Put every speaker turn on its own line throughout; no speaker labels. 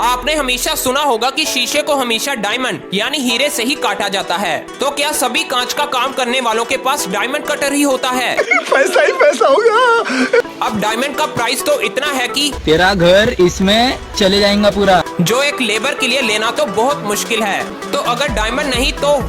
आपने हमेशा सुना होगा कि शीशे को हमेशा डायमंड यानी हीरे से ही काटा जाता है। तो क्या सभी कांच का काम करने वालों के पास डायमंड कटर ही होता है?
पैसा ही पैसा होगा।
अब डायमंड का प्राइस तो इतना है कि
तेरा घर इसमें चले जाएगा पूरा,
जो एक लेबर के लिए लेना तो बहुत मुश्किल है। तो अगर डायमंड नहीं तो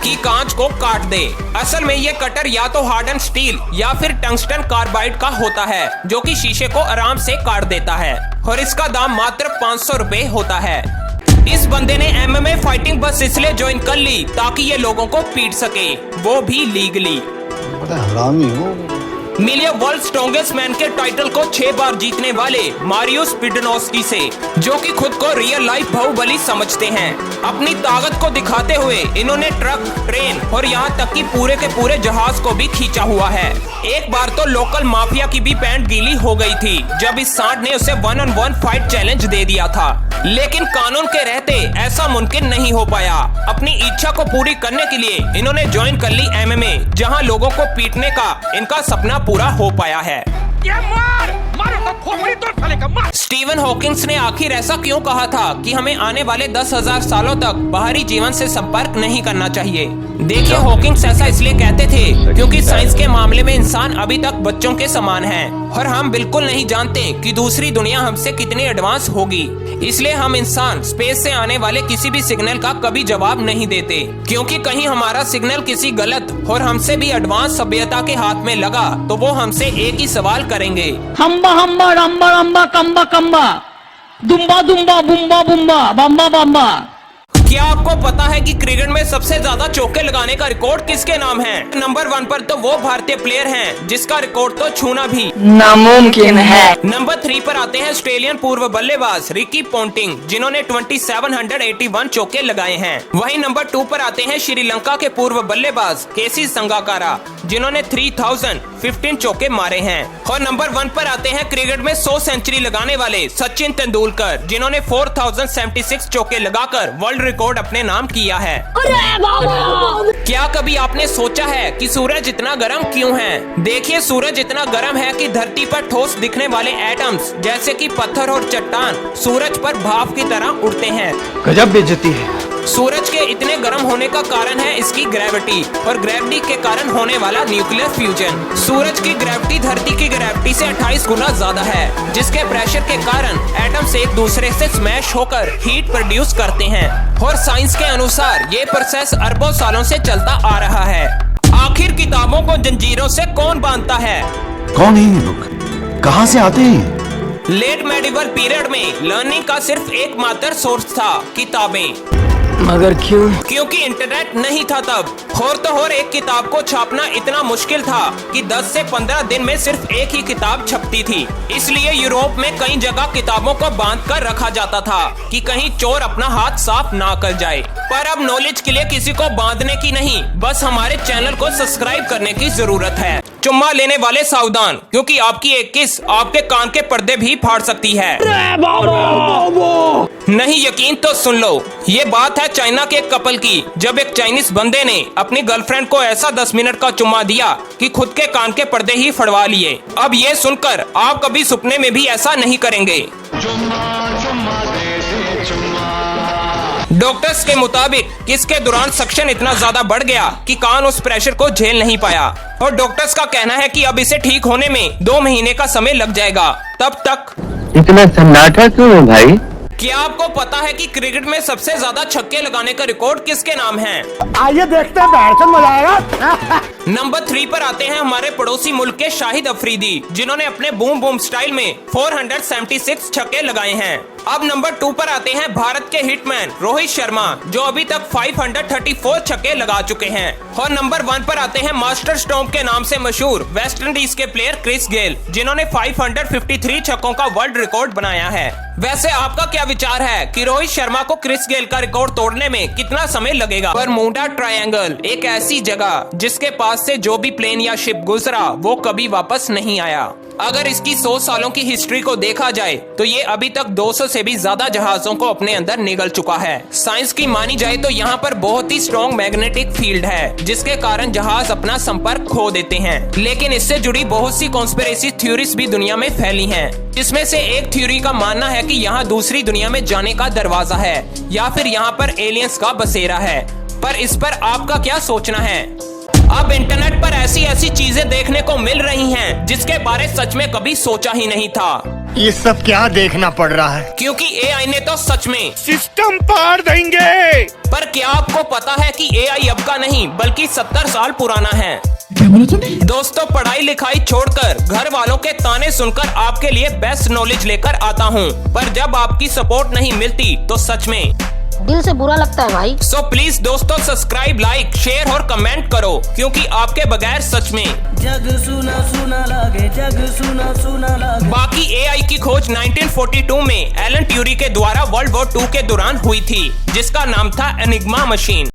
की कांच को काट दे। असल में ये कटर या तो हार्डन स्टील या फिर टंगस्टन कार्बाइड का होता है, जो कि शीशे को आराम से काट देता है और इसका दाम मात्र 500 रुपए होता है। इस बंदे ने MMA फाइटिंग बस इसलिए ज्वाइन कर ली ताकि ये लोगों को पीट सके, वो भी लीगली।
बड़ा हरामी हो।
मिले वर्ल्ड स्ट्रॉन्गेस्ट मैन के टाइटल को 6 बार जीतने वाले मारियो स्पिडनोस्की से, जो कि खुद को रियल लाइफ बाहुबली समझते हैं। अपनी ताकत को दिखाते हुए इन्होंने ट्रक, ट्रेन और यहाँ तक कि पूरे के पूरे जहाज को भी खींचा हुआ है। एक बार तो लोकल माफिया की भी पैंट गीली हो गई थी जब इस सांड ने उसे 1-on-1 फाइट चैलेंज दे दिया था, लेकिन कानून के रहते ऐसा मुमकिन नहीं हो पाया। अपनी इच्छा को पूरी करने के लिए इन्होंने ज्वाइन कर ली MMA, जहां लोगों को पीटने का इनका सपना पूरा हो पाया है। स्टीवन हॉकिंग्स ने आखिर ऐसा क्यों कहा था कि हमें आने वाले 10,000 सालों तक बाहरी जीवन से संपर्क नहीं करना चाहिए? देखिए, हॉकिंग्स ऐसा इसलिए कहते थे क्योंकि साइंस के मामले में इंसान अभी तक बच्चों के समान है और हम बिल्कुल नहीं जानते कि दूसरी दुनिया हमसे कितनी एडवांस होगी। इसलिए हम इंसान स्पेस से आने वाले किसी भी सिग्नल का कभी जवाब नहीं देते, क्योंकि कहीं हमारा सिग्नल किसी गलत और हमसे भी एडवांस सभ्यता के हाथ में लगा तो वो हमसे एक ही सवाल करेंगे,
हम्बा हम्बा रम्बा रम्बा कम्बा कम्बा, दुम्बा दुम्बा बुम्बा बुम्बा बम्बा बम्बा।
क्या आपको पता है कि क्रिकेट में सबसे ज्यादा चौके लगाने का रिकॉर्ड किसके नाम है? नंबर 1 पर तो वो भारतीय प्लेयर हैं जिसका रिकॉर्ड तो छूना भी
नामुमकिन है।
नंबर 3 पर आते हैं ऑस्ट्रेलियन पूर्व बल्लेबाज रिकी पोंटिंग, जिन्होंने 2781 चौके लगाए हैं। वहीं नंबर 2 पर आते हैं श्रीलंका के पूर्व बल्लेबाज केसी संगाकारा, जिन्होंने 3015 चौके मारे हैं। और नंबर 1 पर आते हैं क्रिकेट में 100 सेंचुरी लगाने वाले सचिन तेंदुलकर, जिन्होंने 4076 चौके लगाकर वर्ल्ड रिकॉर्ड अपने नाम किया है। क्या कभी आपने सोचा है कि सूरज इतना गर्म क्यों है? देखिए, सूरज इतना गर्म है कि धरती पर ठोस दिखने वाले एटम्स जैसे कि पत्थर और चट्टान सूरज पर भाप की तरह उड़ते हैं।
गजब बेइज्जती है।
सूरज के इतने गर्म होने का कारण है इसकी ग्रेविटी, और ग्रेविटी के कारण होने वाला न्यूक्लियर फ्यूजन। सूरज की ग्रेविटी धरती की ग्रेविटी से 28 गुना ज्यादा है, जिसके प्रेशर के कारण एटम्स एक दूसरे से स्मैश होकर हीट प्रोड्यूस करते हैं। और साइंस के अनुसार ये प्रोसेस अरबों सालों से चलता आ रहा है। आखिर किताबों को जंजीरों से कौन बांधता है?
कौन है ये लोग? कहाँ से आते हैं?
लेट मेडिवल पीरियड में लर्निंग का सिर्फ एकमात्र सोर्स था किताबें।
मगर क्यों?
क्योंकि इंटरनेट नहीं था तब। और एक किताब को छापना इतना मुश्किल था कि 10 से 15 दिन में सिर्फ एक ही किताब छपती थी। इसलिए यूरोप में कई जगह किताबों को बांध कर रखा जाता था कि कहीं चोर अपना हाथ साफ ना कर जाए। पर अब नॉलेज के लिए किसी को बांधने की नहीं, बस हमारे चैनल को सब्सक्राइब करने की जरूरत है। चुम्मा लेने वाले सावधान, क्योंकि आपकी एक किस आपके कान के पर्दे भी फाड़ सकती है। नहीं यकीन तो सुन लो। ये बात है चाइना के एक कपल की, जब एक चाइनीज बंदे ने अपनी गर्लफ्रेंड को ऐसा 10 मिनट का चुम्मा दिया कि खुद के कान के पर्दे ही फड़वा लिए। अब ये सुनकर आप कभी सपने में भी ऐसा नहीं करेंगे। डॉक्टर्स के मुताबिक किस के दौरान सक्शन इतना ज्यादा बढ़ गया कि कान उस प्रेशर को झेल नहीं पाया, और डॉक्टर्स का कहना है कि अब इसे ठीक होने में 2 महीने का समय लग जाएगा। तब तक
इतना सन्नाटा क्यों है भाई?
क्या आपको पता है कि क्रिकेट में सबसे ज्यादा छक्के लगाने का रिकॉर्ड किसके नाम है?
आइए देखते हैं, बैठ मजा आएगा।
नंबर 3 पर आते हैं हमारे पड़ोसी मुल्क के शाहिद अफरीदी, जिन्होंने अपने बूम बूम स्टाइल में 476 छक्के लगाए हैं। अब नंबर 2 पर आते हैं भारत के हिटमैन रोहित शर्मा, जो अभी तक 534 छक्के लगा चुके हैं। और नंबर 1 पर आते हैं मास्टर स्टॉम्प के नाम से मशहूर वेस्ट इंडीज के प्लेयर क्रिस गेल, जिन्होंने 553 छक्कों का वर्ल्ड रिकॉर्ड बनाया है। वैसे आपका क्या विचार है कि रोहित शर्मा को क्रिस गेल का रिकॉर्ड तोड़ने में कितना समय लगेगा? बरमूडा ट्रायंगल एक ऐसी जगह जिसके पास से जो भी प्लेन या शिप गुजरा वो कभी वापस नहीं आया। अगर इसकी 100 सालों की हिस्ट्री को देखा जाए तो ये अभी तक 200 से भी ज्यादा जहाजों को अपने अंदर निगल चुका है। साइंस की मानी जाए तो यहाँ पर बहुत ही स्ट्रॉन्ग मैग्नेटिक फील्ड है, जिसके कारण जहाज अपना संपर्क खो देते हैं। लेकिन इससे जुड़ी बहुत सी कॉन्स्पिरेसी थ्योरीज भी दुनिया में फैली हैं, जिसमें से एक थ्योरी का मानना है कि यहाँ दूसरी दुनिया में जाने का दरवाजा है या फिर यहाँ पर एलियंस का बसेरा है। पर इस पर आपका क्या सोचना है? अब इंटरनेट पर ऐसी चीजें देखने को मिल रही हैं, जिसके बारे सच में कभी सोचा ही नहीं था।
ये सब क्या देखना पड़ रहा है?
क्योंकि एआई ने तो सच में
सिस्टम पार देंगे।
पर क्या आपको पता है कि एआई अब का नहीं बल्कि 70 साल पुराना है। दोस्तों, पढ़ाई लिखाई छोड़कर घर वालों के ताने सुनकर आपके लिए बेस्ट नॉलेज लेकर आता हूँ, पर जब आपकी सपोर्ट नहीं मिलती तो सच में
दिल से बुरा लगता है भाई।
सो प्लीज दोस्तों, सब्सक्राइब, लाइक, शेयर और कमेंट करो, क्योंकि आपके बगैर सच में
जग सुना सुना लागे, जग सुना सुना लागे।
बाकी एआई की खोज 1942 में एलन ट्यूरी के द्वारा वर्ल्ड वॉर 2 के दौरान हुई थी, जिसका नाम था एनिग्मा मशीन।